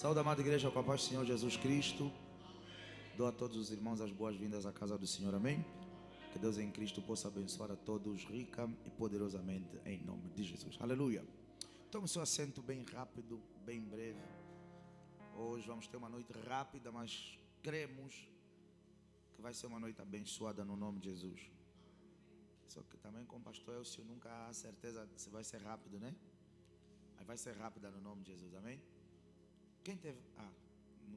Saúde, amada igreja, com a paz do Senhor Jesus Cristo. Dou a todos os irmãos as boas-vindas à casa do Senhor, amém? Que Deus em Cristo possa abençoar a todos rica e poderosamente em nome de Jesus, aleluia. Tome seu assento bem rápido, bem breve. Hoje vamos ter uma noite rápida, mas cremos que vai ser uma noite abençoada no nome de Jesus. Só que também com o pastor Elcio nunca há certeza se vai ser rápido, né? Mas vai ser rápida no nome de Jesus, amém? Quem teve,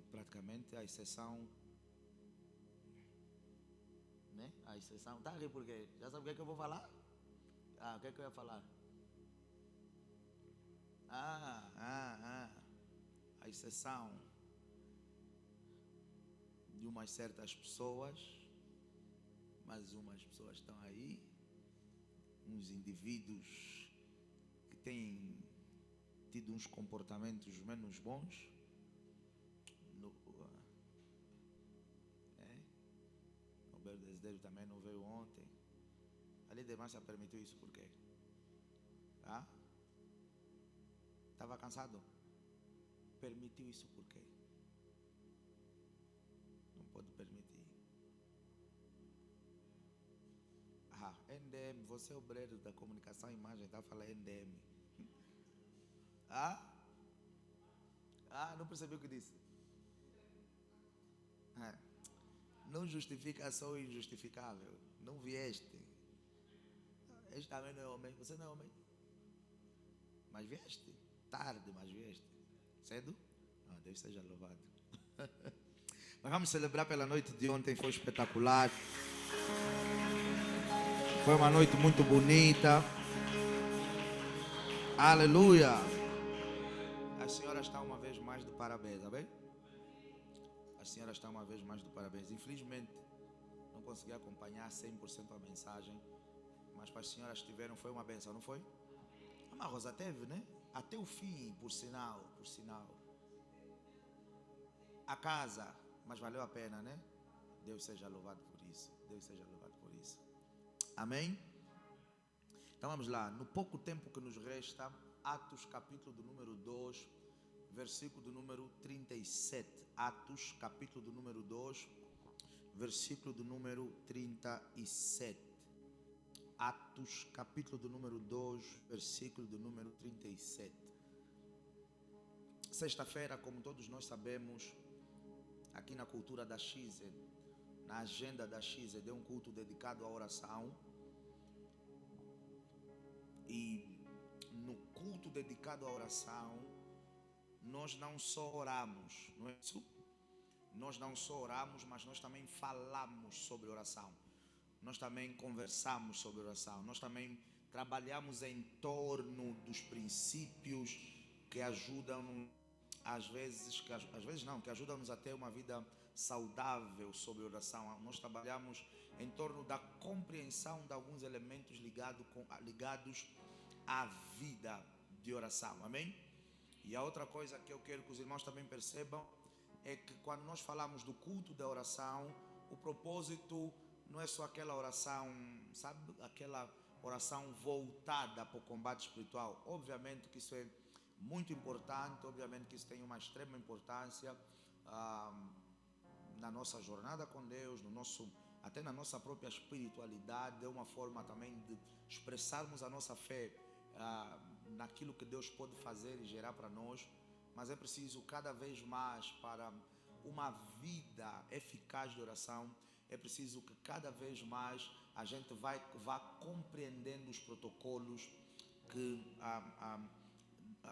praticamente a exceção, né? A exceção, tá aqui porque já sabe o que eu vou falar? O que eu ia falar? A exceção de umas certas pessoas, mas umas pessoas estão aí, uns indivíduos que têm tido uns comportamentos menos bons. O Desidério também não veio ontem. A líder Márcia permitiu isso por quê? Estava cansado? Permitiu isso por quê? Não pode permitir. NDM, você é obreiro da comunicação e imagem, está falando NDM. Não percebeu o que disse? Não justifica só o injustificável. Não vieste. Este também não é homem. Você não é homem. Mas vieste. Tarde, mas vieste. Cedo? Deus seja louvado. Mas vamos celebrar pela noite de ontem. Foi espetacular. Foi uma noite muito bonita. Aleluia. A senhora está uma vez mais de parabéns, amém? A senhora está uma vez mais de parabéns. Infelizmente não consegui acompanhar 100% a mensagem, mas para as senhoras que tiveram foi uma benção, não foi? A Rosa teve, né? Até o fim, por sinal. A casa, mas valeu a pena, né? Deus seja louvado por isso. Deus seja louvado por isso. Amém? Então vamos lá. No pouco tempo que nos resta, Atos capítulo do número 2, versículo do número 37. Atos capítulo do número 2, versículo do número 37. Atos capítulo do número 2, versículo do número 37. Sexta-feira, como todos nós sabemos, aqui na cultura da XZ, na agenda da XZ, é um culto dedicado à oração. E no culto dedicado à oração, nós não só oramos, não é isso? Nós não só oramos, mas nós também falamos sobre oração. Nós também conversamos sobre oração. Nós também trabalhamos em torno dos princípios que ajudam, que ajudam-nos a ter uma vida saudável sobre oração. Nós trabalhamos em torno da compreensão de alguns elementos ligados à vida de oração. Amém? E a outra coisa que eu quero que os irmãos também percebam é que quando nós falamos do culto da oração, o propósito não é só aquela oração, sabe? Aquela oração voltada para o combate espiritual. Obviamente que isso é muito importante, obviamente que isso tem uma extrema importância na nossa jornada com Deus, até na nossa própria espiritualidade. É uma forma também de expressarmos a nossa fé naquilo que Deus pode fazer e gerar para nós. Mas é preciso cada vez mais, para uma vida eficaz de oração, é preciso que cada vez mais a gente vá compreendendo os protocolos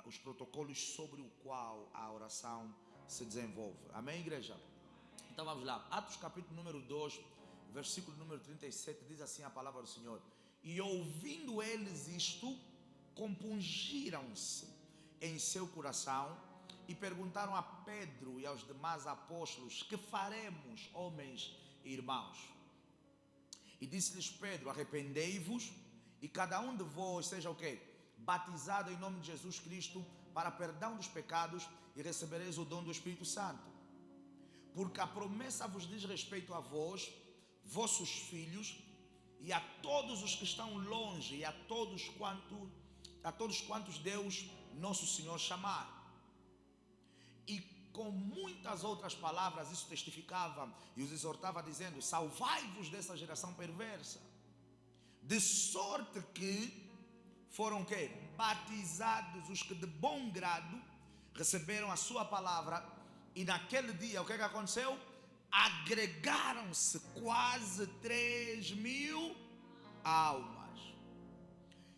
os protocolos sobre o qual a oração se desenvolve. Amém, igreja? Então vamos lá. Atos capítulo número 2, versículo número 37, diz assim a palavra do Senhor: e ouvindo eles isto, compungiram-se em seu coração e perguntaram a Pedro e aos demais apóstolos: que faremos, homens e irmãos? E disse-lhes Pedro: arrependei-vos e cada um de vós seja o quê? Batizado em nome de Jesus Cristo para perdão dos pecados, e recebereis o dom do Espírito Santo. Porque a promessa vos diz respeito a vós, vossos filhos, e a todos os que estão longe, e a todos quantos Deus nosso Senhor chamar. E com muitas outras palavras, isso testificava e os exortava dizendo: salvai-vos dessa geração perversa. De sorte que foram o quê? Batizados os que de bom grado receberam a sua palavra. E naquele dia, o que aconteceu? Agregaram-se quase 3.000 almas.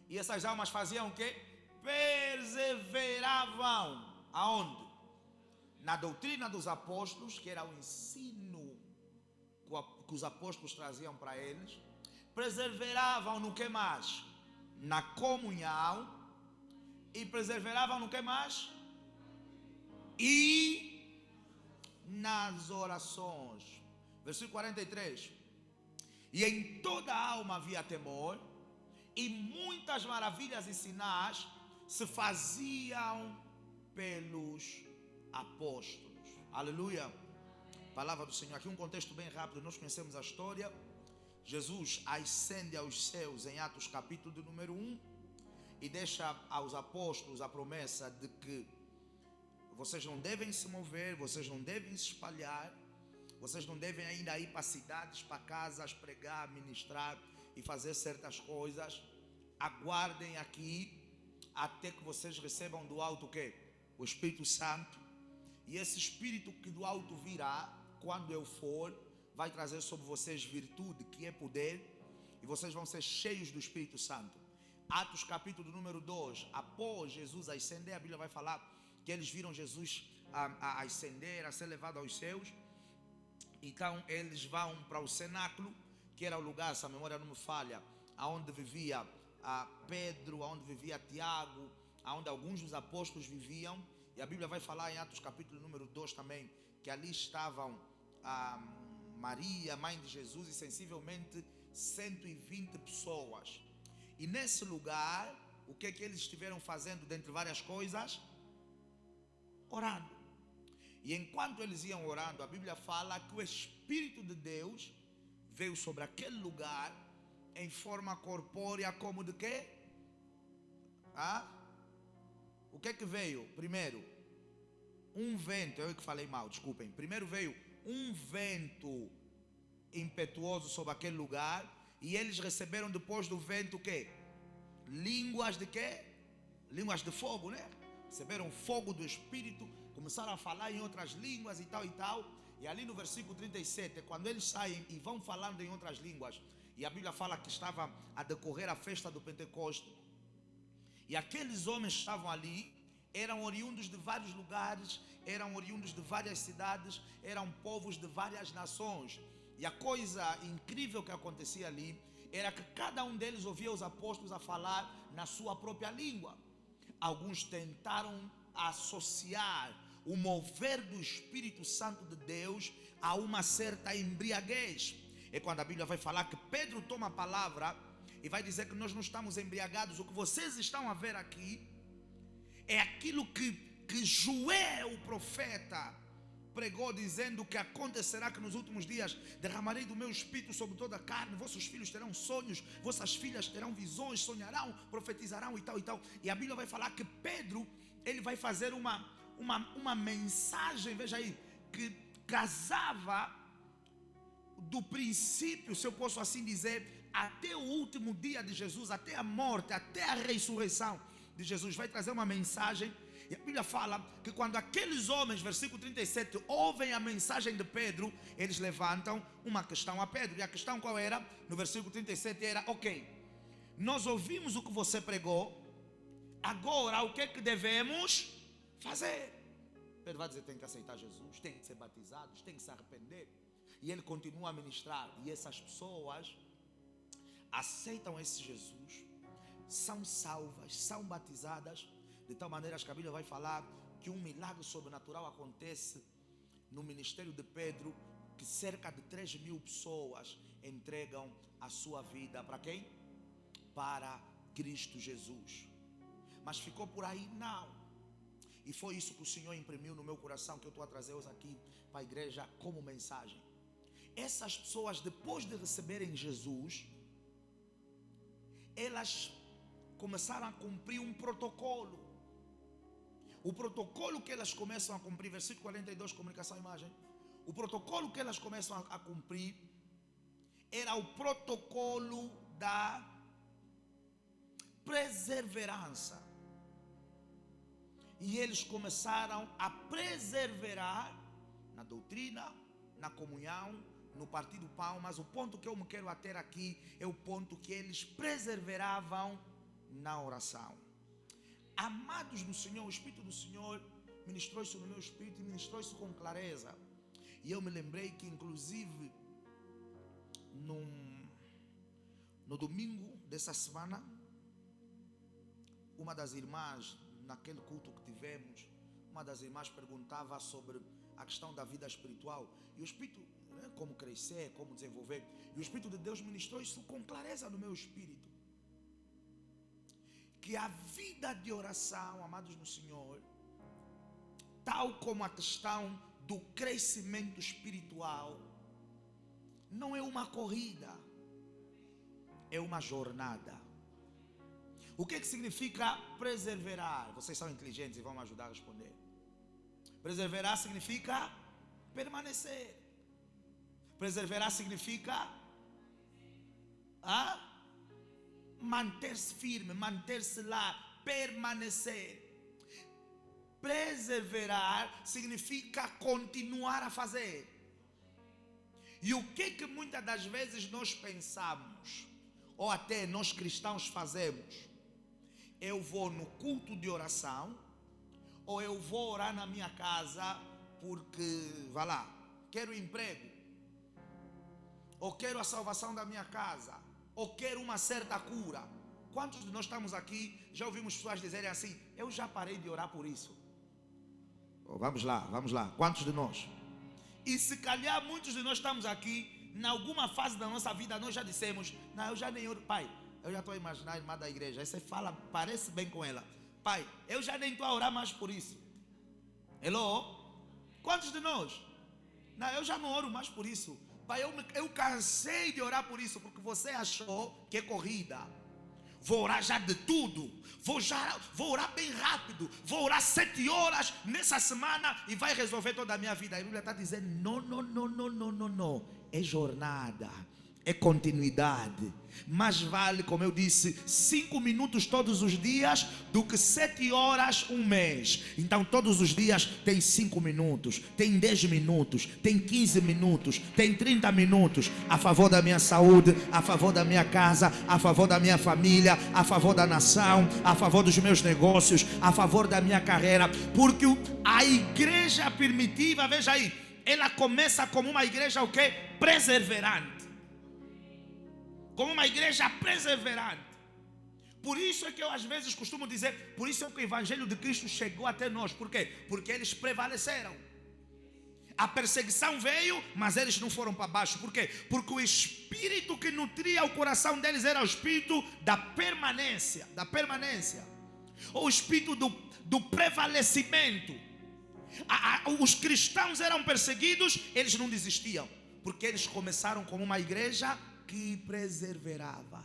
E essas almas faziam o quê? Perseveravam. Aonde? Na doutrina dos apóstolos, que era o ensino que os apóstolos traziam para eles. Perseveravam no que mais? Na comunhão. E perseveravam no que mais? E nas orações. Versículo 43. E em toda a alma havia temor, e muitas maravilhas e sinais se faziam pelos apóstolos. Aleluia. Palavra do Senhor. Aqui um contexto bem rápido. Nós conhecemos a história. Jesus ascende aos céus em Atos capítulo de número 1 e deixa aos apóstolos a promessa de que vocês não devem se mover, vocês não devem se espalhar, vocês não devem ainda ir para cidades, para casas, pregar, ministrar e fazer certas coisas. Aguardem aqui até que vocês recebam do alto o quê? O Espírito Santo. E esse Espírito que do alto virá, quando eu for, vai trazer sobre vocês virtude, que é poder, e vocês vão ser cheios do Espírito Santo. Atos capítulo número 2, após Jesus ascender, a Bíblia vai falar que eles viram Jesus a ascender, a ser levado aos céus. Então eles vão para o cenáculo, que era o lugar, se a memória não me falha, onde vivia Pedro, onde vivia Tiago, onde alguns dos apóstolos viviam. E a Bíblia vai falar em Atos capítulo número 2 também, que ali estavam Maria, mãe de Jesus, e sensivelmente 120 pessoas. E nesse lugar, o que eles estiveram fazendo, dentre várias coisas? Orando. E enquanto eles iam orando, a Bíblia fala que o Espírito de Deus veio sobre aquele lugar em forma corpórea, como de quê? O que veio? Primeiro, um vento. Eu que falei mal, desculpem. Primeiro veio um vento impetuoso sobre aquele lugar, e eles receberam depois do vento o quê? Línguas de quê? Línguas de fogo, né? Receberam fogo do Espírito, começaram a falar em outras línguas e tal e tal. E ali no versículo 37, quando eles saem e vão falando em outras línguas, e a Bíblia fala que estava a decorrer a festa do Pentecoste, e aqueles homens que estavam ali eram oriundos de vários lugares, eram oriundos de várias cidades, eram povos de várias nações. E a coisa incrível que acontecia ali era que cada um deles ouvia os apóstolos a falar na sua própria língua. Alguns tentaram associar o mover do Espírito Santo de Deus a uma certa embriaguez. É quando a Bíblia vai falar que Pedro toma a palavra e vai dizer que nós não estamos embriagados. O que vocês estão a ver aqui é aquilo que Joel, o profeta, pregou, dizendo que acontecerá que nos últimos dias derramarei do meu Espírito sobre toda a carne, vossos filhos terão sonhos, vossas filhas terão visões, sonharão, profetizarão e tal e tal. E a Bíblia vai falar que Pedro, ele vai fazer uma mensagem, veja aí, que casava do princípio, se eu posso assim dizer, até o último dia de Jesus, até a morte, até a ressurreição de Jesus. Vai trazer uma mensagem. E a Bíblia fala que quando aqueles homens, versículo 37, ouvem a mensagem de Pedro, eles levantam uma questão a Pedro. E a questão qual era? No versículo 37 era: ok, nós ouvimos o que você pregou, agora o que é que devemos fazer? Pedro vai dizer: tem que aceitar Jesus, tem que ser batizados, tem que se arrepender. E ele continua a ministrar. E essas pessoas aceitam esse Jesus, são salvas, são batizadas, de tal maneira que a Bíblia vai falar que um milagre sobrenatural acontece no ministério de Pedro, que cerca de 3.000 pessoas entregam a sua vida para quem? Para Cristo Jesus. Mas ficou por aí? Não. E foi isso que o Senhor imprimiu no meu coração, que eu estou a trazer hoje aqui para a igreja como mensagem. Essas pessoas, depois de receberem Jesus, elas começaram a cumprir um protocolo. o protocolo que elas começam a cumprir, versículo 42, comunicação e imagem, o protocolo que elas começam a cumprir era o protocolo da perseverança. E eles começaram a perseverar na doutrina, na comunhão, no partir do pão. Mas o ponto que eu me quero ater aqui é o ponto que eles perseveravam na oração. Amados do Senhor, o Espírito do Senhor ministrou isso no meu espírito e ministrou isso com clareza. E eu me lembrei que inclusive no domingo dessa semana, uma das irmãs, naquele culto que tivemos, uma das irmãs perguntava sobre a questão da vida espiritual. E o Espírito, como crescer, como desenvolver. E o Espírito de Deus ministrou isso com clareza no meu espírito. Que a vida de oração, amados no Senhor, tal como a questão do crescimento espiritual, não é uma corrida, é uma jornada. O que significa perseverar? Vocês são inteligentes e vão me ajudar a responder. Perseverar significa permanecer. Perseverar significa manter-se firme, manter-se lá, permanecer. Perseverar significa continuar a fazer. E o que muitas das vezes nós pensamos, ou até nós cristãos fazemos? Eu vou no culto de oração, ou eu vou orar na minha casa porque, vá lá, quero emprego, ou quero a salvação da minha casa, ou quero uma certa cura. Quantos de nós estamos aqui, já ouvimos pessoas dizerem assim: eu já parei de orar por isso. Vamos lá, quantos de nós? E se calhar muitos de nós estamos aqui, em alguma fase da nossa vida nós já dissemos: não, eu já nem oro. Pai, eu já estou a imaginar a irmã da igreja, aí você fala, parece bem com ela: pai, eu já nem estou a orar mais por isso. Hello? Quantos de nós? Não, eu já não oro mais por isso. Pai, eu cansei de orar por isso, porque você achou que é corrida. Vou orar já de tudo, vou orar bem rápido, vou orar 7 horas nessa semana e vai resolver toda a minha vida. A Bíblia está dizendo: não, é jornada, é continuidade. Mais vale, como eu disse, 5 minutos todos os dias do que 7 horas um mês. Então todos os dias tem 5 minutos, tem 10 minutos, tem 15 minutos, tem 30 minutos a favor da minha saúde, a favor da minha casa, a favor da minha família, a favor da nação, a favor dos meus negócios, a favor da minha carreira. Porque a igreja primitiva, veja aí, ela começa como uma igreja o quê? Perseverante. Como uma igreja perseverante. Por isso é que eu às vezes costumo dizer, por isso é que o Evangelho de Cristo chegou até nós. Por quê? Porque eles prevaleceram. A perseguição veio, mas eles não foram para baixo. Por quê? Porque o espírito que nutria o coração deles era o espírito da permanência. Ou o espírito do prevalecimento. Os cristãos eram perseguidos, eles não desistiam. Porque eles começaram como uma igreja que perseverava,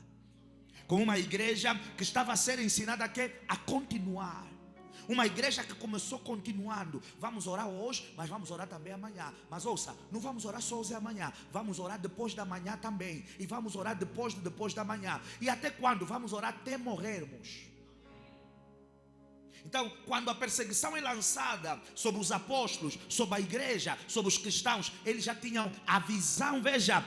como uma igreja que estava a ser ensinada a continuar. Uma igreja que começou continuando. Vamos orar hoje, mas vamos orar também amanhã. Mas ouça, não vamos orar só hoje e amanhã. Vamos orar depois da manhã também. E vamos orar depois da manhã. E até quando? Vamos orar até morrermos. Então, quando a perseguição é lançada sobre os apóstolos, sobre a igreja, sobre os cristãos, eles já tinham a visão, veja,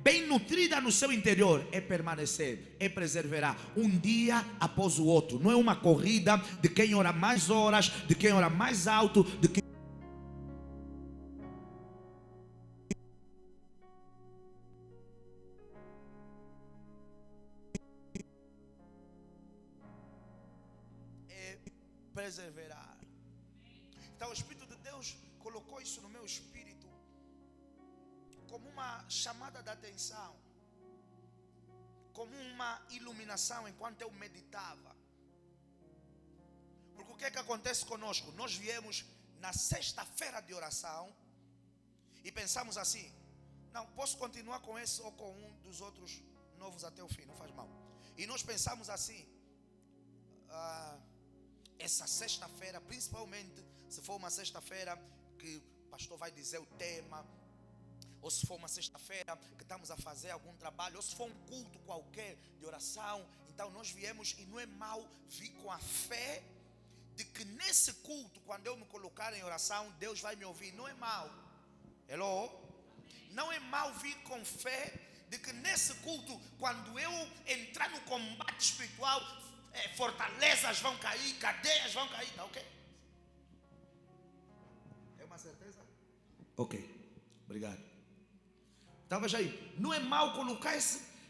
bem nutrida no seu interior. É permanecer, é perseverar, um dia após o outro. Não é uma corrida de quem ora mais horas, de quem ora mais alto, de quem... perseverar. Então o Espírito de Deus colocou isso no meu espírito como uma chamada de atenção, como uma iluminação enquanto eu meditava. Porque o que é que acontece conosco? Nós viemos na sexta-feira de oração e pensamos assim: não, posso continuar com esse ou com um dos outros novos até o fim, não faz mal. E nós pensamos assim: essa sexta-feira, principalmente se for uma sexta-feira que o pastor vai dizer o tema, ou se for uma sexta-feira que estamos a fazer algum trabalho, ou se for um culto qualquer de oração, então nós viemos, e não é mal vir com a fé de que nesse culto, quando eu me colocar em oração, Deus vai me ouvir. Não é mal. Hello? Não é mal vir com fé de que nesse culto, quando eu entrar no combate espiritual, fortalezas vão cair, cadeias vão cair, tá ok? É uma certeza? Ok, obrigado. Então veja aí, não é mal colocar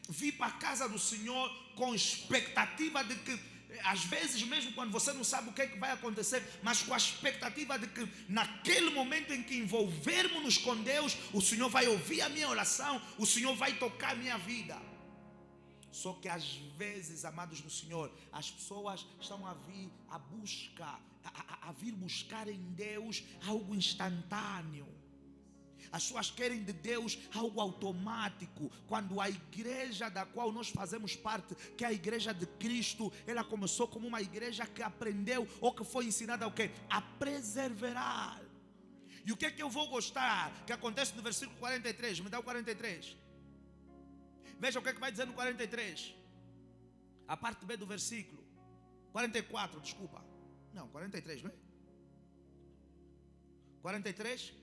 vir para a casa do Senhor com expectativa de que, às vezes mesmo quando você não sabe o que é que vai acontecer, mas com a expectativa de que naquele momento em que envolvermos-nos com Deus, o Senhor vai ouvir a minha oração, o Senhor vai tocar a minha vida. Só que às vezes, amados do Senhor, as pessoas estão a vir a buscar, a vir buscar em Deus algo instantâneo. As pessoas querem de Deus algo automático, quando a igreja da qual nós fazemos parte, que é a igreja de Cristo, ela começou como uma igreja que aprendeu, ou que foi ensinada o quê? A perseverar. E o que é que eu vou gostar que acontece no versículo 43? Me dá o 43. Veja o que é que vai dizer no 43. A parte B do versículo 44, desculpa. Não, 43, não é? 43.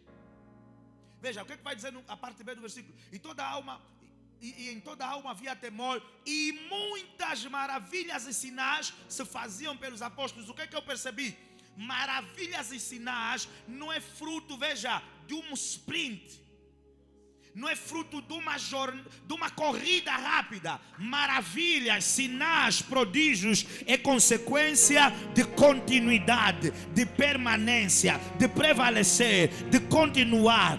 Veja o que é que vai dizer a parte B do versículo. E toda alma, e em toda alma havia temor, e muitas maravilhas e sinais se faziam pelos apóstolos. O que é que eu percebi? Maravilhas e sinais não é fruto, veja, de um sprint. Não é fruto de uma corrida rápida. Maravilhas, sinais, prodígios é consequência de continuidade, de permanência, de prevalecer, de continuar.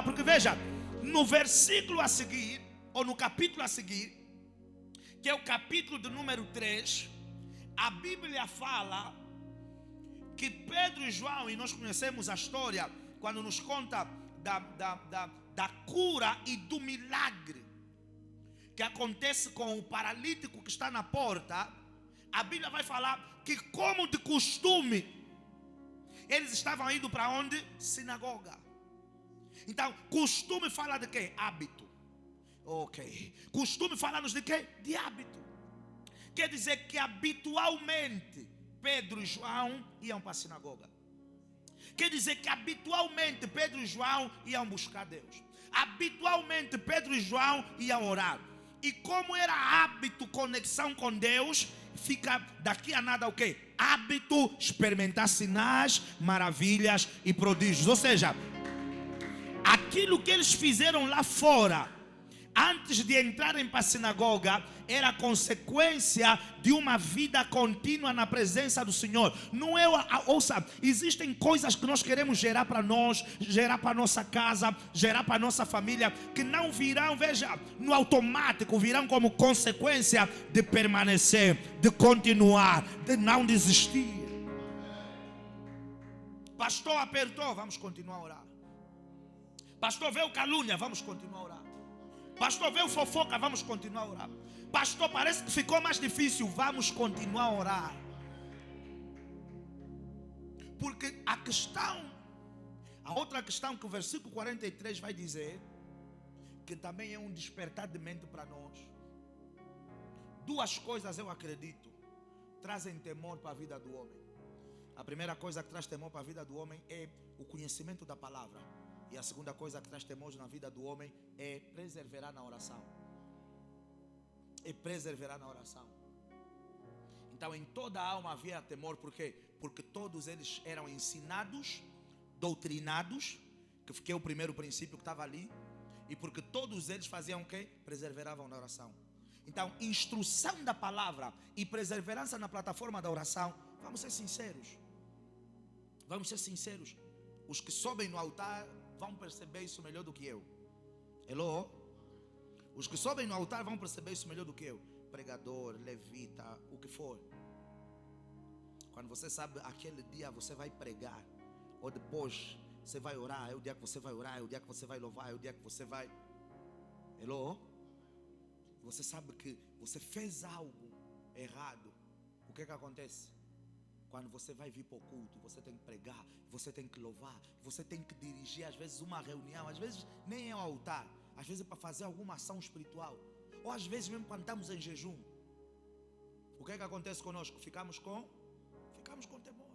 Porque veja, no versículo a seguir, ou no capítulo a seguir, que é o capítulo do número 3, a Bíblia fala que Pedro e João, e nós conhecemos a história, quando nos conta da cura e do milagre que acontece com o paralítico que está na porta, a Bíblia vai falar que, como de costume, eles estavam indo para onde? Sinagoga. Então, costume fala de quê? Hábito. Ok. Costume fala-nos de quê? De hábito. Quer dizer que habitualmente Pedro e João iam para a sinagoga. Quer dizer que habitualmente Pedro e João iam buscar Deus. Habitualmente Pedro e João iam orar. E como era hábito, conexão com Deus, fica daqui a nada o quê? Hábito experimentar sinais, maravilhas e prodígios. Ou seja, aquilo que eles fizeram lá fora, antes de entrarem para a sinagoga, era consequência de uma vida contínua na presença do Senhor. Não é, ouça, existem coisas que nós queremos gerar para nós, gerar para nossa casa, gerar para nossa família, que não virão, veja, no automático, virão como consequência de permanecer, de continuar, de não desistir. Pastor apertou, vamos continuar a orar. Pastor veio calúnia, vamos continuar a orar. Pastor, veio fofoca, vamos continuar a orar. Pastor, parece que ficou mais difícil, vamos continuar a orar. Porque a outra questão que o versículo 43 vai dizer, que também é um despertar de mente para nós. Duas coisas, eu acredito, trazem temor para a vida do homem. A primeira coisa que traz temor para a vida do homem é o conhecimento da palavra. E a segunda coisa que traz temor na vida do homem é perseverar na oração. É perseverar na oração. Então em toda a alma havia temor. Por quê? Porque todos eles eram ensinados, doutrinados, que é o primeiro princípio que estava ali. E porque todos eles faziam o quê? Perseveravam na oração. Então, instrução da palavra e perseverança na plataforma da oração. Vamos ser sinceros. Vamos ser sinceros. Os que sobem no altar vão perceber isso melhor do que eu. Hello? Os que sobem no altar vão perceber isso melhor do que eu. Pregador, levita, o que for. Quando você sabe aquele dia você vai pregar, ou depois você vai orar, é o dia que você vai orar, é o dia que você vai louvar, é o dia que você vai... Hello? Você sabe que você fez algo errado. O que é que acontece? Quando você vai vir para o culto, você tem que pregar, você tem que louvar, você tem que dirigir, às vezes, uma reunião, às vezes nem é o altar, às vezes é para fazer alguma ação espiritual, ou às vezes mesmo quando estamos em jejum. O que é que acontece conosco? Ficamos com temor.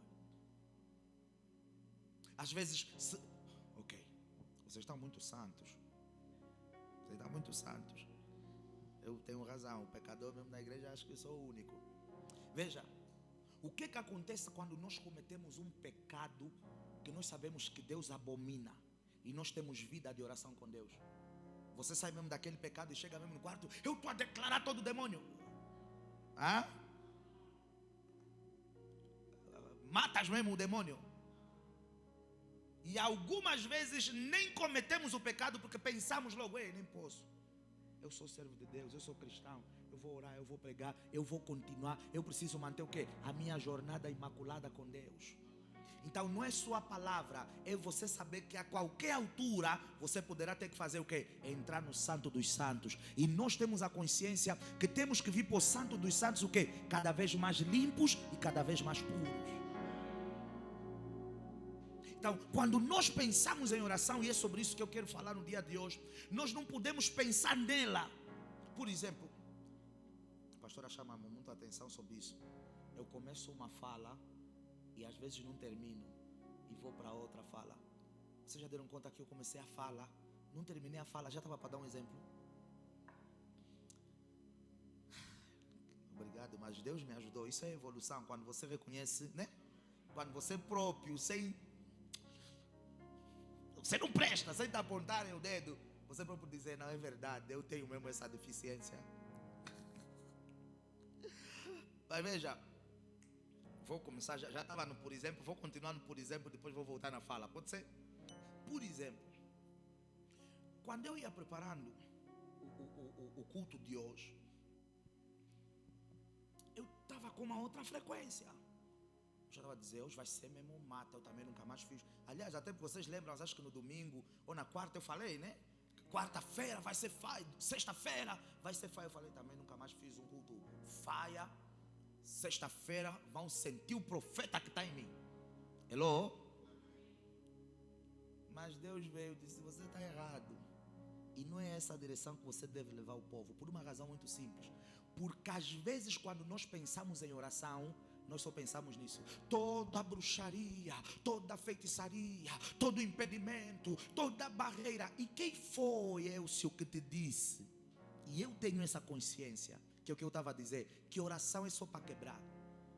Às vezes, vocês estão muito santos. Vocês estão muito santos. Eu tenho razão, o pecador mesmo na igreja acho que eu sou o único. Veja, o que acontece quando nós cometemos um pecado que nós sabemos que Deus abomina e nós temos vida de oração com Deus? Você sai mesmo daquele pecado e chega mesmo no quarto, eu estou a declarar todo o demônio. Matas mesmo o demônio. E algumas vezes nem cometemos o pecado porque pensamos logo, nem posso. Eu sou servo de Deus, eu sou cristão, eu vou orar, eu vou pregar, eu vou continuar, eu preciso manter o quê? A minha jornada imaculada com Deus. Então não é só a palavra, é você saber que a qualquer altura você poderá ter que fazer o quê? Entrar no Santo dos Santos. E nós temos a consciência que temos que vir para o Santo dos Santos o quê? Cada vez mais limpos e cada vez mais puros. Então, quando nós pensamos em oração, e é sobre isso que eu quero falar no dia de hoje, nós não podemos pensar nela. Por exemplo, a pastora chama muito a atenção sobre isso. Eu começo uma fala e às vezes não termino e vou para outra fala. Vocês já deram conta que eu comecei a fala, não terminei a fala, já estava para dar um exemplo. Obrigado, mas Deus me ajudou. Isso é evolução, quando você reconhece, né? Quando você próprio, você não presta, sem te apontarem o dedo, você próprio dizer, não, é verdade, eu tenho mesmo essa deficiência. Mas veja, vou começar, já estava no por exemplo, vou continuar no por exemplo, depois vou voltar na fala, pode ser? Por exemplo, quando eu ia preparando o culto de hoje, eu estava com uma outra frequência. Eu já estava a dizer, hoje vai ser mesmo mata, eu também nunca mais fiz. Aliás, até porque vocês lembram, acho que no domingo ou na quarta eu falei, né? Quarta-feira vai ser faia, sexta-feira vai ser faia. Eu falei, também nunca mais fiz um culto faia. Sexta-feira vão sentir o profeta que está em mim. Hello? Mas Deus veio e disse, você está errado. E não é essa a direção que você deve levar o povo, por uma razão muito simples. Porque às vezes quando nós pensamos em oração, nós só pensamos nisso. Toda bruxaria, toda feitiçaria, todo impedimento, toda barreira. E quem foi, Elcio, que te disse? E eu tenho essa consciência, que é o que eu estava a dizer, que oração é só para quebrar,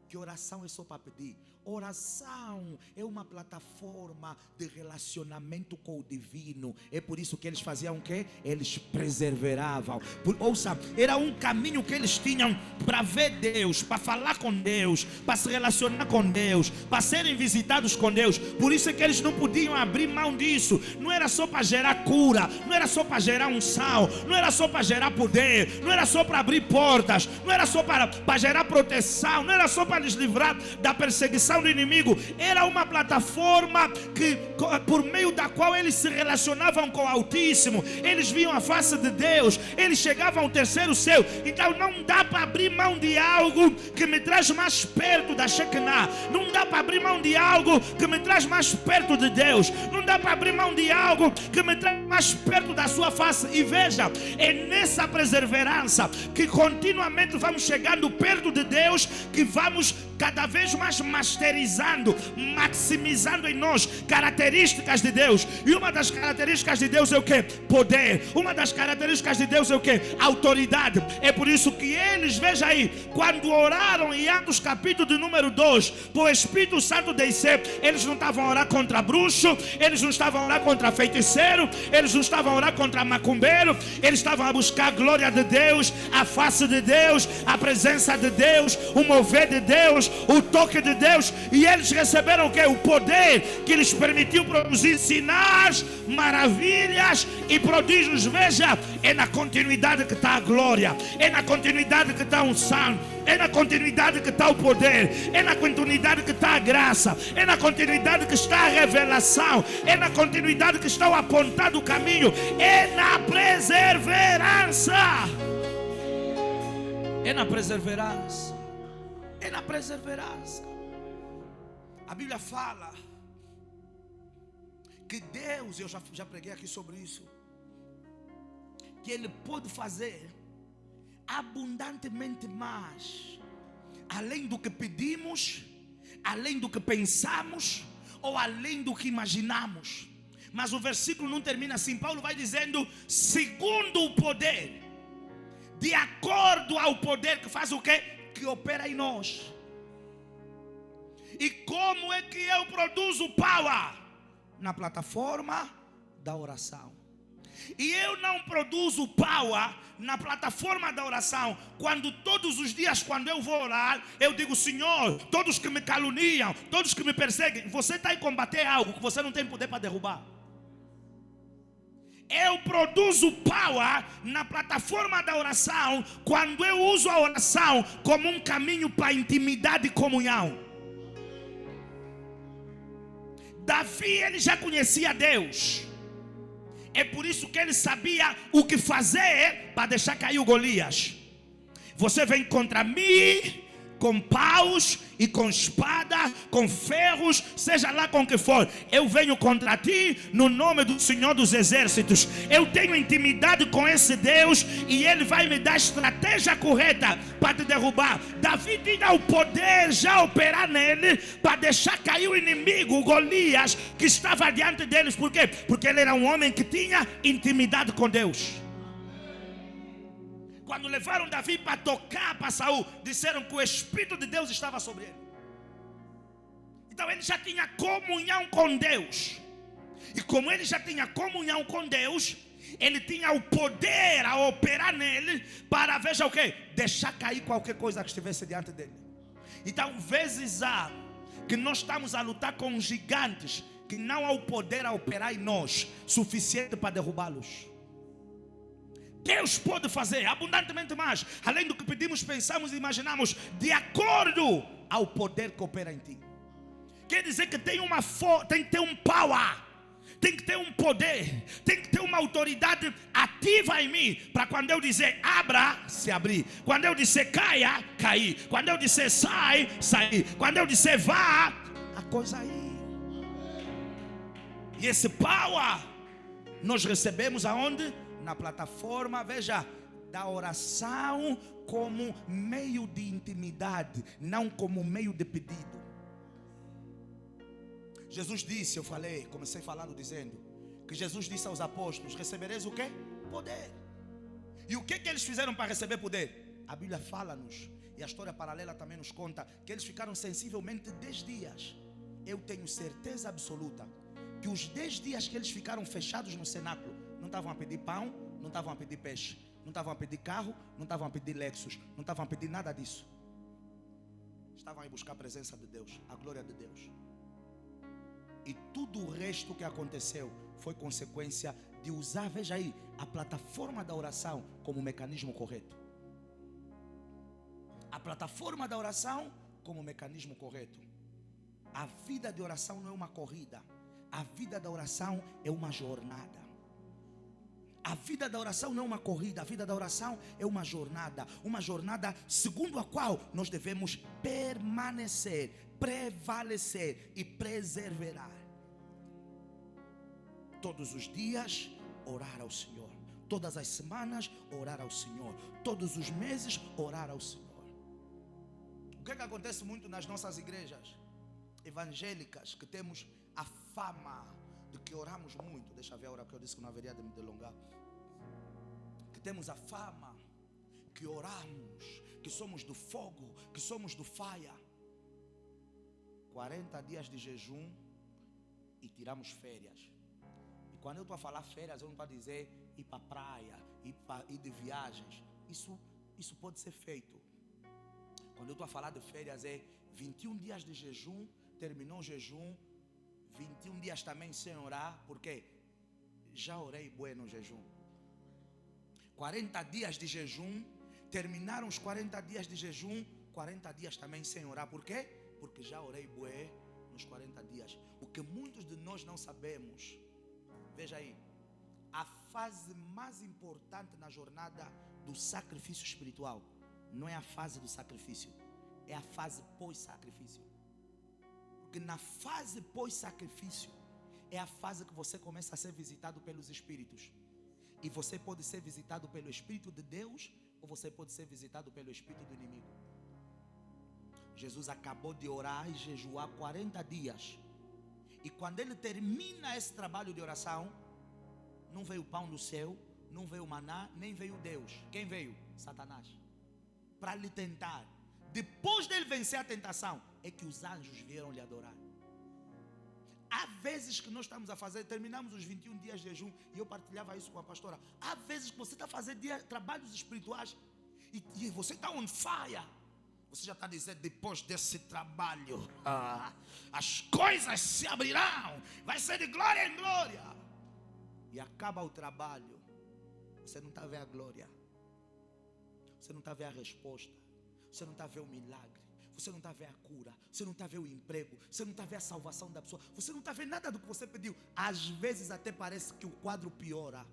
que oração é só para pedir. Oração é uma plataforma de relacionamento com o divino. É por isso que eles faziam o quê? Eles perseveravam. Ouça, era um caminho que eles tinham para ver Deus, para falar com Deus, para se relacionar com Deus, para serem visitados com Deus. Por isso é que eles não podiam abrir mão disso. Não era só para gerar cura, não era só para gerar unção, não era só para gerar poder, não era só para abrir portas, não era só para gerar proteção, não era só para lhes livrar da perseguição do inimigo. Era uma plataforma que, por meio da qual eles se relacionavam com o Altíssimo. Eles viam a face de Deus, eles chegavam ao terceiro céu. Então não dá para abrir mão de algo que me traz mais perto da Shekinah. Não dá para abrir mão de algo que me traz mais perto de Deus. Não dá para abrir mão de algo que me traz mais perto da sua face. E veja, é nessa perseverança que continuamente vamos chegando perto de Deus, que vamos cada vez mais masterizando, maximizando em nós características de Deus. E uma das características de Deus é o que? Poder. Uma das características de Deus é o que? Autoridade. É por isso que eles, veja aí, quando oraram em Atos capítulo de número 2, para o Espírito Santo descer, eles não estavam a orar contra bruxo, eles não estavam a orar contra feiticeiro, eles não estavam a orar contra macumbeiro, eles estavam a buscar a glória de Deus, a face de Deus, a presença de Deus, o mover de Deus, o toque de Deus. E eles receberam o que? O poder que lhes permitiu produzir sinais, maravilhas e prodígios. Veja, é na continuidade que está a glória, é na continuidade que está a unção, é na continuidade que está o poder, é na continuidade que está a graça, é na continuidade que está a revelação, é na continuidade que está o apontado caminho, é na perseverança. É na perseverança. É na perseverança. A Bíblia fala que Deus, eu já preguei aqui sobre isso, que Ele pode fazer abundantemente mais, além do que pedimos, além do que pensamos, ou além do que imaginamos. Mas o versículo não termina assim. Paulo vai dizendo, segundo o poder, de acordo ao poder que faz o quê? Que opera em nós. E como é que eu produzo power? Na plataforma da oração. E eu não produzo power na plataforma da oração quando todos os dias, quando eu vou orar, eu digo, Senhor, todos que me caluniam, todos que me perseguem, você está em combater algo que você não tem poder para derrubar. Eu produzo power na plataforma da oração quando eu uso a oração como um caminho para intimidade e comunhão. Davi, ele já conhecia Deus. É por isso que ele sabia o que fazer para deixar cair o Golias. Você vem contra mim com paus e com espada, com ferros, seja lá com o que for. Eu venho contra ti no nome do Senhor dos Exércitos. Eu tenho intimidade com esse Deus e Ele vai me dar a estratégia correta para te derrubar. Davi tinha o poder já operar nele para deixar cair o inimigo, o Golias, que estava diante deles. Por quê? Porque ele era um homem que tinha intimidade com Deus. Quando levaram Davi para tocar para Saul, disseram que o Espírito de Deus estava sobre ele. Então ele já tinha comunhão com Deus. E como ele já tinha comunhão com Deus, ele tinha o poder a operar nele para, veja o quê? Deixar cair qualquer coisa que estivesse diante dele. Então, vezes há que nós estamos a lutar com gigantes que não há o poder a operar em nós suficiente para derrubá-los. Deus pode fazer abundantemente mais, além do que pedimos, pensamos e imaginamos, de acordo ao poder que opera em ti. Quer dizer que tem que ter um power, tem que ter um poder, tem que ter uma autoridade ativa em mim, para quando eu dizer abra, se abrir, quando eu disser caia, cair, quando eu disser sai, sair, quando eu disser vá, a coisa ir. E esse power nós recebemos aonde? Na plataforma, veja, da oração como meio de intimidade, não como meio de pedido. Jesus disse, comecei falando dizendo, que Jesus disse aos apóstolos, recebereis o quê? Poder. E o que eles fizeram para receber poder? A Bíblia fala-nos, e a história paralela também nos conta, que eles ficaram sensivelmente 10 dias. Eu tenho certeza absoluta que os 10 dias que eles ficaram fechados no cenáculo, não estavam a pedir pão, não estavam a pedir peixe, não estavam a pedir carro, não estavam a pedir Lexus, não estavam a pedir nada disso. Estavam a buscar a presença de Deus, a glória de Deus. E tudo o resto que aconteceu foi consequência de usar, veja aí, a plataforma da oração como mecanismo correto. A plataforma da oração como mecanismo correto. A vida de oração não é uma corrida. A vida da oração é uma jornada. A vida da oração não é uma corrida, a vida da oração é uma jornada segundo a qual nós devemos permanecer, prevalecer e preservar. Todos os dias orar ao Senhor, todas as semanas orar ao Senhor, todos os meses orar ao Senhor. O que acontece muito nas nossas igrejas evangélicas, que temos a fama de que oramos muito? Deixa eu ver a hora que eu disse que não haveria de me delongar. Que temos a fama que oramos, que somos do fogo, que somos do fire. 40 dias de jejum e tiramos férias. E quando eu estou a falar férias, eu não estou a dizer ir para a praia, ir de viagens. Isso pode ser feito. Quando eu estou a falar de férias é 21 dias de jejum, terminou o jejum, 21 dias também sem orar, porque já orei bueno no jejum. 40 dias de jejum, terminaram os 40 dias de jejum, 40 dias também sem orar. Por quê? Porque já orei bué nos 40 dias. O que muitos de nós não sabemos, veja aí, a fase mais importante na jornada do sacrifício espiritual não é a fase do sacrifício, é a fase pós-sacrifício. Porque na fase pós-sacrifício é a fase que você começa a ser visitado pelos espíritos. E você pode ser visitado pelo Espírito de Deus, ou você pode ser visitado pelo Espírito do inimigo. Jesus acabou de orar e jejuar 40 dias. E quando ele termina esse trabalho de oração, não veio pão do céu, não veio maná, nem veio Deus. Quem veio? Satanás. Para lhe tentar. Depois dele vencer a tentação, é que os anjos vieram lhe adorar. Há vezes que nós estamos a fazer, terminamos os 21 dias de jejum, e eu partilhava isso com a pastora. Há vezes que você está a fazer trabalhos espirituais, e você está on fire. Você já está dizendo, depois desse trabalho, as coisas se abrirão, vai ser de glória em glória. E acaba o trabalho, você não está a ver a glória, você não está a ver a resposta, você não está a ver o milagre, você não está a ver a cura, você não está a ver o emprego, você não está a ver a salvação da pessoa, você não está a ver nada do que você pediu. Às vezes até parece que o quadro piora,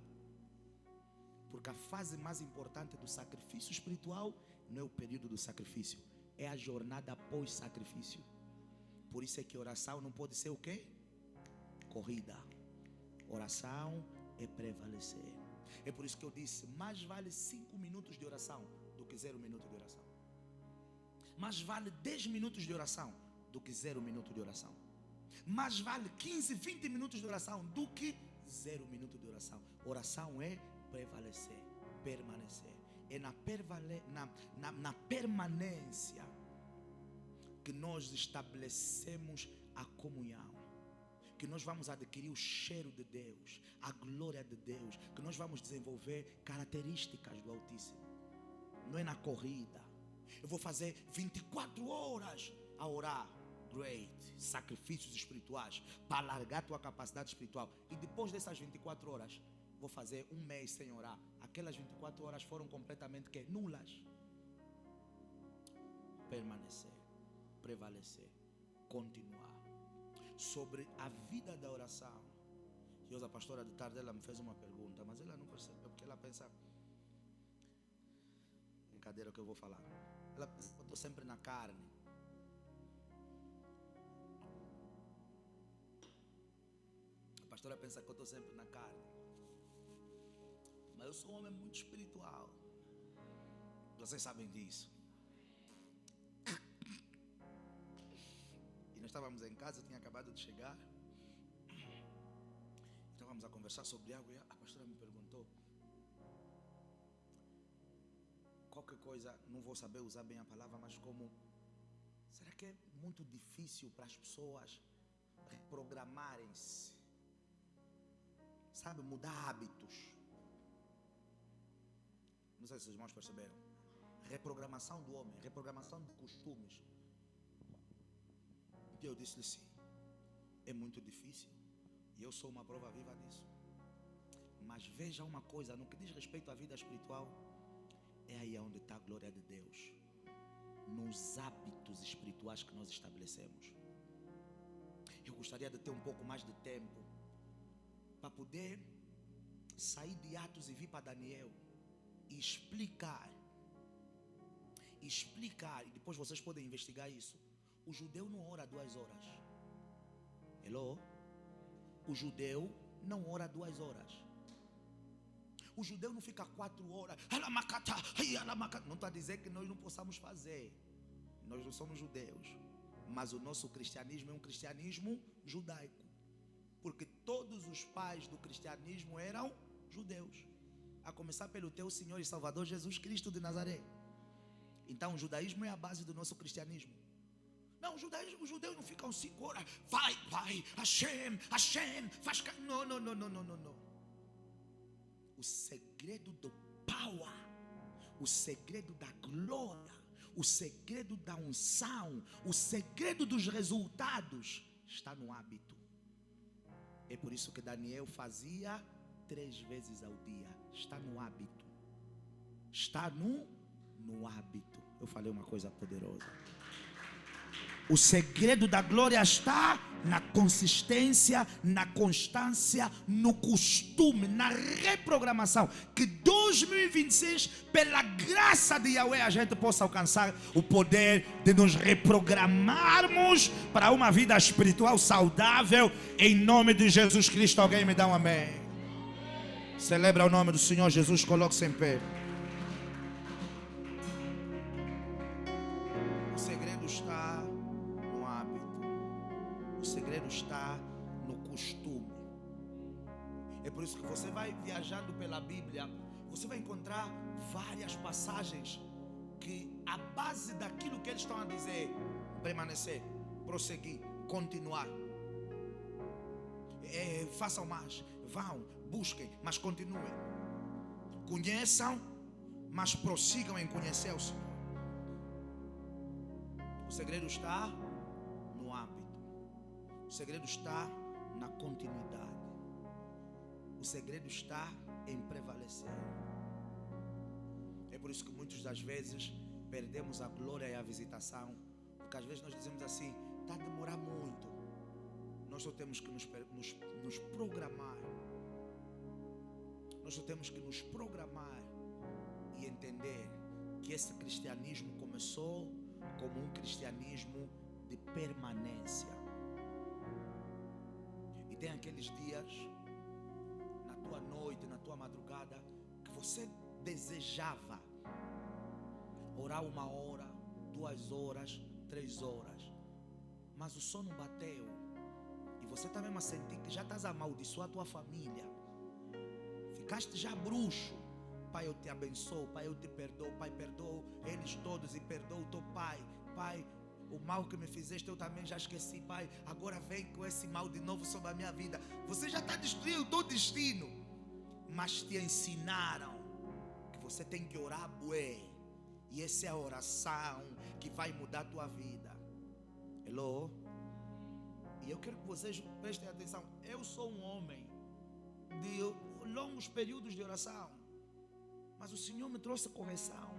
porque a fase mais importante do sacrifício espiritual não é o período do sacrifício, é a jornada após sacrifício. Por isso é que oração não pode ser o quê? Corrida. Oração é prevalecer. É por isso que eu disse, mais vale 5 minutos de oração do que 0 minuto de oração. Mais vale 10 minutos de oração do que 0 minuto de oração. Mais vale 15, 20 minutos de oração do que 0 minuto de oração. Oração é prevalecer, permanecer. É na permanência que nós estabelecemos a comunhão, que nós vamos adquirir o cheiro de Deus, a glória de Deus, que nós vamos desenvolver características do Altíssimo. Não é na corrida. Eu vou fazer 24 horas a orar. Great. Sacrifícios espirituais para alargar tua capacidade espiritual. E depois dessas 24 horas vou fazer 1 mês sem orar. Aquelas 24 horas foram completamente nulas. Permanecer, prevalecer, continuar. Sobre a vida da oração. E hoje a pastora de tarde ela me fez uma pergunta, mas ela não percebeu, porque ela pensa, brincadeira que eu vou falar. Ela pensa que eu estou sempre na carne. A pastora pensa que eu estou sempre na carne. Mas eu sou um homem muito espiritual. Vocês sabem disso. E nós estávamos em casa, eu tinha acabado de chegar. Estávamos a conversar sobre algo e a pastora me perguntou. Qualquer coisa, não vou saber usar bem a palavra, mas como, será que é muito difícil para as pessoas reprogramarem-se? Sabe, mudar hábitos. Não sei se os irmãos perceberam. Reprogramação do homem, reprogramação de costumes. E eu disse-lhe sim, é muito difícil. E eu sou uma prova viva disso. Mas veja uma coisa, no que diz respeito à vida espiritual, é aí onde está a glória de Deus. Nos hábitos espirituais que nós estabelecemos. Eu gostaria de ter um pouco mais de tempo para poder sair de Atos e vir para Daniel e explicar, e depois vocês podem investigar isso. O judeu não ora 2 horas. Hello? O judeu não ora 2 horas. O judeu não fica 4 horas. Não está a dizer que nós não possamos fazer. Nós não somos judeus. Mas o nosso cristianismo é um cristianismo judaico. Porque todos os pais do cristianismo eram judeus. A começar pelo teu Senhor e Salvador Jesus Cristo de Nazaré. Então o judaísmo é a base do nosso cristianismo. Não, os judeus não ficam 5 horas. Vai, Hashem, faz... Não. O segredo do power, o segredo da glória, o segredo da unção, o segredo dos resultados está no hábito. É por isso que Daniel fazia 3 vezes ao dia. Está no hábito. Está no hábito. Eu falei uma coisa poderosa. O segredo da glória está na consistência, na constância, no costume, na reprogramação. Que 2026, pela graça de Yahweh, a gente possa alcançar o poder de nos reprogramarmos para uma vida espiritual saudável. Em nome de Jesus Cristo, alguém me dá um amém. Celebra o nome do Senhor Jesus, coloque-se em pé. O segredo está no hábito. O segredo está no costume. É por isso que você vai viajando pela Bíblia, você vai encontrar várias passagens que a base daquilo que eles estão a dizer, permanecer, prosseguir, continuar. Façam mais, vão, busquem, mas continuem. Conheçam, mas prossigam em conhecer o Senhor. O segredo está no hábito. O segredo está na continuidade. O segredo está em prevalecer. É por isso que muitas das vezes perdemos a glória e a visitação, porque às vezes nós dizemos assim: está a demorar muito. Nós só temos que nos programar. Nós só temos que nos programar e entender que esse cristianismo começou como um cristianismo de permanência. E tem aqueles dias, na tua noite, na tua madrugada, que você desejava orar 1 hora, 2 horas, 3 horas, mas o sono bateu e você está mesmo a sentir que já estás a amaldiçoar a tua família, ficaste já bruxo. Pai, eu te abençoo, Pai, eu te perdoo, Pai, perdoo eles todos e perdoo o teu pai. Pai, o mal que me fizeste eu também já esqueci, Pai, agora vem com esse mal de novo sobre a minha vida. Você já está destruindo o teu destino, mas te ensinaram que você tem que orar bué, e essa é a oração que vai mudar a tua vida. Hello? E eu quero que vocês prestem atenção. Eu sou um homem de longos períodos de oração, mas o Senhor me trouxe correção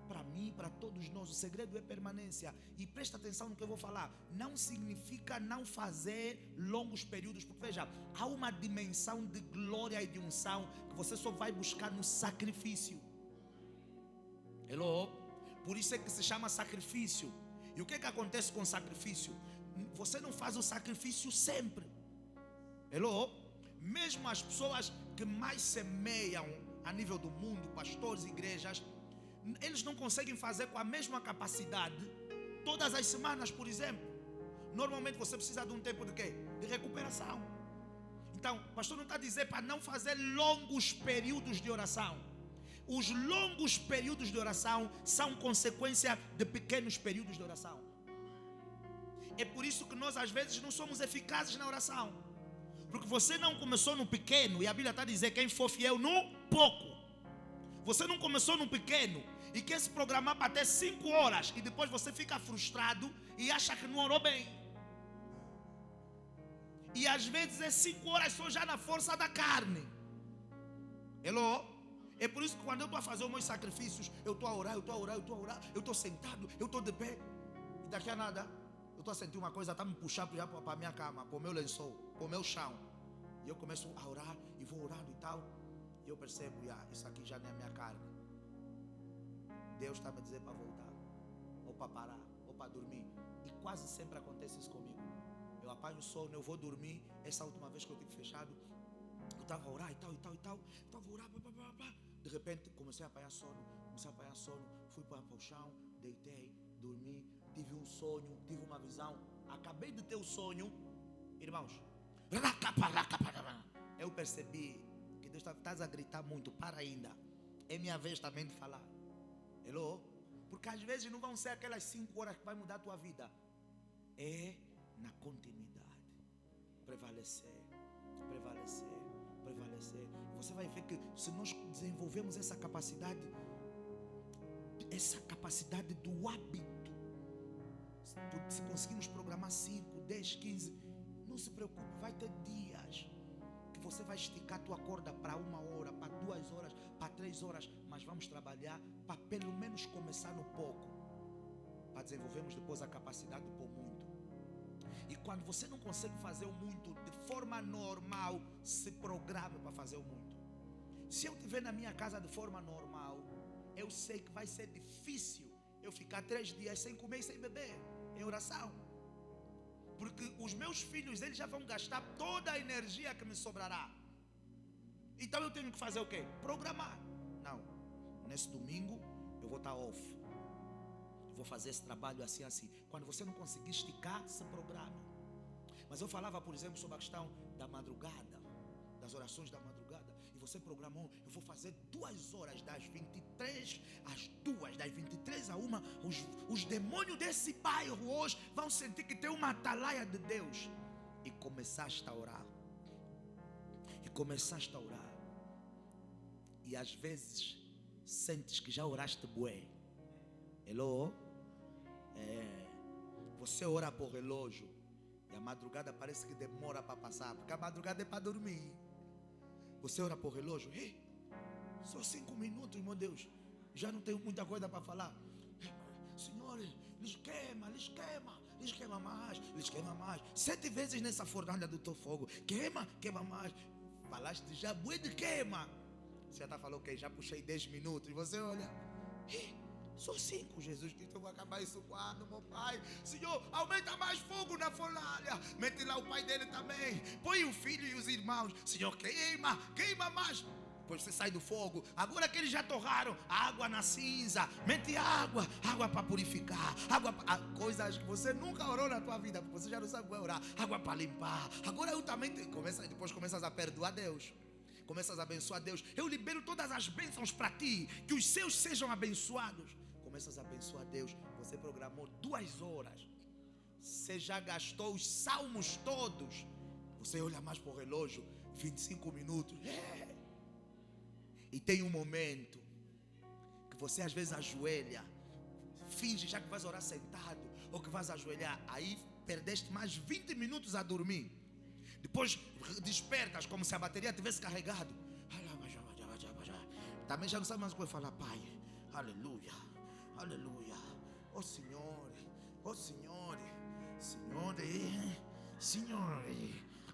para mim, para todos nós. O segredo é permanência. E presta atenção no que eu vou falar. Não significa não fazer longos períodos, porque veja, há uma dimensão de glória e de unção que você só vai buscar no sacrifício. Hello? Por isso é que se chama sacrifício. E o que é que acontece com o sacrifício? Você não faz o sacrifício sempre. Hello? Mesmo as pessoas que mais semeiam a nível do mundo, pastores, igrejas, eles não conseguem fazer com a mesma capacidade todas as semanas, por exemplo. Normalmente você precisa de um tempo de quê? De recuperação. Então, o pastor não está a dizer para não fazer longos períodos de oração. Os longos períodos de oração são consequência de pequenos períodos de oração. É por isso que nós às vezes não somos eficazes na oração, porque você não começou no pequeno, e a Bíblia está a dizer: quem for fiel no pouco. Você não começou no pequeno e quer se programar para ter 5 horas, e depois você fica frustrado e acha que não orou bem. E às vezes é 5 horas só já na força da carne. Hello? É por isso que quando eu estou a fazer os meus sacrifícios, eu estou a orar, eu estou sentado, eu estou de pé, e daqui a nada eu estou a sentir uma coisa, está me puxando para a minha cama, para o meu lençol, para o meu chão. E eu começo a orar, e vou orando e tal, e eu percebo: isso aqui já não é minha carne. Deus está me dizendo para voltar, ou para parar, ou para dormir. E quase sempre acontece isso comigo. Eu apanho o sono, eu vou dormir. Essa última vez que eu tive fechado, eu estava a orar e tal, estava a orar, de repente comecei a apanhar sono, fui para o chão, deitei, dormi, tive um sonho, tive uma visão. Acabei de ter o sonho, irmãos, eu percebi que Deus está a gritar muito: para ainda, é minha vez também de falar. Hello? Porque às vezes não vão ser aquelas 5 horas que vai mudar a tua vida. É na continuidade. Prevalecer. Você vai ver que se nós desenvolvemos essa capacidade do hábito, se conseguirmos programar 5, 10, 15, não se preocupe, vai ter dias que você vai esticar a tua corda para 1 hora, para 2 horas, para 3 horas, mas vamos trabalhar para pelo menos começar no pouco, para desenvolvermos depois a capacidade de pôr muito. E quando você não consegue fazer o muito de forma normal, se programe para fazer o muito. Se eu estiver na minha casa de forma normal, eu sei que vai ser difícil eu ficar 3 dias sem comer e sem beber em oração. Porque os meus filhos, eles já vão gastar toda a energia que me sobrará. Então eu tenho que fazer o quê? Programar. Não, nesse domingo eu vou estar off. Eu vou fazer esse trabalho assim, assim. Quando você não conseguir esticar, se programa. Mas eu falava, por exemplo, sobre a questão da madrugada, das orações da madrugada. E você programou, eu vou fazer 2 horas, das 23 às 2, das 23 a 1. Os demônios desse bairro hoje vão sentir que tem uma atalaia de Deus. E começaste a orar. E começaste a orar. E às vezes sentes que já oraste bué. Hello? Você ora por relógio. E a madrugada parece que demora para passar. Porque a madrugada é para dormir. Você ora por relógio. Só 5 minutos, meu Deus. Já não tenho muita coisa para falar. Senhor, lhes queima mais, lhes queima mais. 7 vezes nessa fornalha do teu fogo. Queima mais. Falaste já bué de queima. Você já está falando, ok, já puxei 10 minutos. E você olha, só 5, Jesus Cristo, eu vou acabar isso quando, meu pai? Senhor, aumenta mais fogo na fornalha. Mete lá o pai dele também. Põe o filho e os irmãos. Senhor, queima mais. Depois você sai do fogo. Agora que eles já torraram, água na cinza. Mete água para purificar. Água pra... coisas que você nunca orou na tua vida, porque você já não sabe como orar. Água para limpar. Agora eu também depois começas a perdoar Deus. Começas a abençoar Deus. Eu libero todas as bênçãos para ti. Que os seus sejam abençoados. Começas a abençoar Deus. Você programou 2 horas. Você já gastou os salmos todos. Você olha mais para o relógio. 25 minutos. E tem um momento que você às vezes ajoelha. Finge já que vais orar sentado. Ou que vais ajoelhar. Aí perdeste mais 20 minutos a dormir. Depois despertas como se a bateria tivesse carregado. Também já não sabe mais o que vai falar. Pai, aleluia, aleluia. Oh Senhor, oh Senhor, Senhor,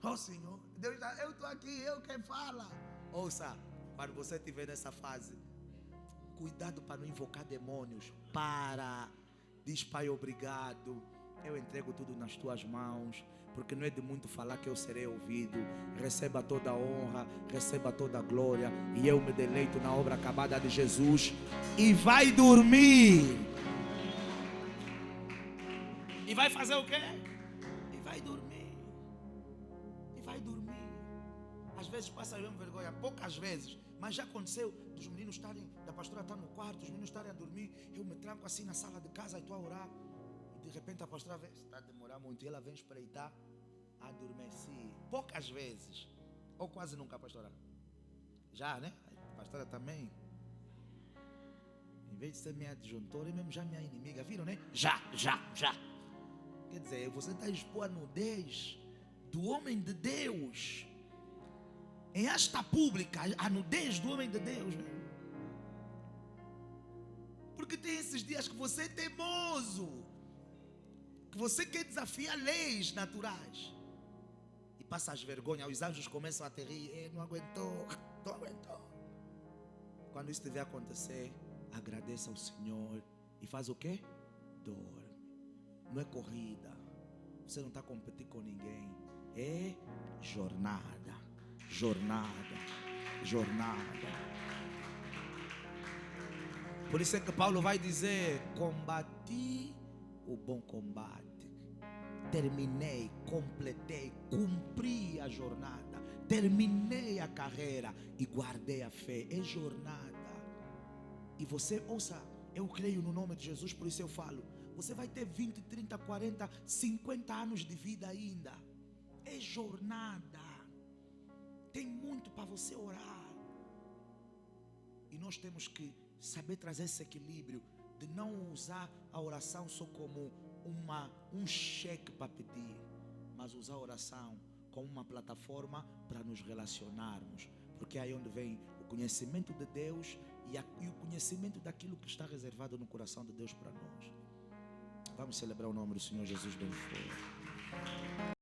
oh Senhor. Deus, eu estou aqui, eu quem fala. Ouça, quando você estiver nessa fase, cuidado para não invocar demônios. Diz, Pai, obrigado. Eu entrego tudo nas tuas mãos. Porque não é de muito falar que eu serei ouvido. Receba toda a honra, receba toda a glória. E eu me deleito na obra acabada de Jesus. E vai dormir. E vai fazer o quê? E vai dormir. E vai dormir. Às vezes passa mesmo vergonha, poucas vezes. Mas já aconteceu dos meninos estarem, da pastora estar no quarto, os meninos estarem a dormir. Eu me tranco assim na sala de casa e estou a orar. De repente a pastora vem, está a demorar muito, e ela vem espreitar, adormeci. Poucas vezes, ou quase nunca, pastora. Já, né? A pastora também, em vez de ser minha adjuntora, é mesmo já minha inimiga, viram, né? Já. Quer dizer, você está a expor a nudez do homem de Deus, em esta pública, a nudez do homem de Deus, né? Porque tem esses dias que você é teimoso, que você quer desafiar leis naturais e passa as vergonhas. Os anjos começam a te rir. Não aguentou. Quando isso deve acontecer, agradeça ao Senhor e faz o quê? Dorme. Não é corrida. Você não está competindo com ninguém. É jornada. Por isso é que Paulo vai dizer: combati o bom combate, terminei, completei, cumpri a jornada, terminei a carreira e guardei a fé. É jornada. E você, ouça, eu creio no nome de Jesus, por isso eu falo, você vai ter 20, 30, 40, 50 anos de vida ainda. É jornada. Tem muito para você orar. E nós temos que saber trazer esse equilíbrio de não usar a oração só como um cheque para pedir, mas usar a oração como uma plataforma para nos relacionarmos, porque é aí onde vem o conhecimento de Deus e o conhecimento daquilo que está reservado no coração de Deus para nós. Vamos celebrar o nome do Senhor Jesus bem forte.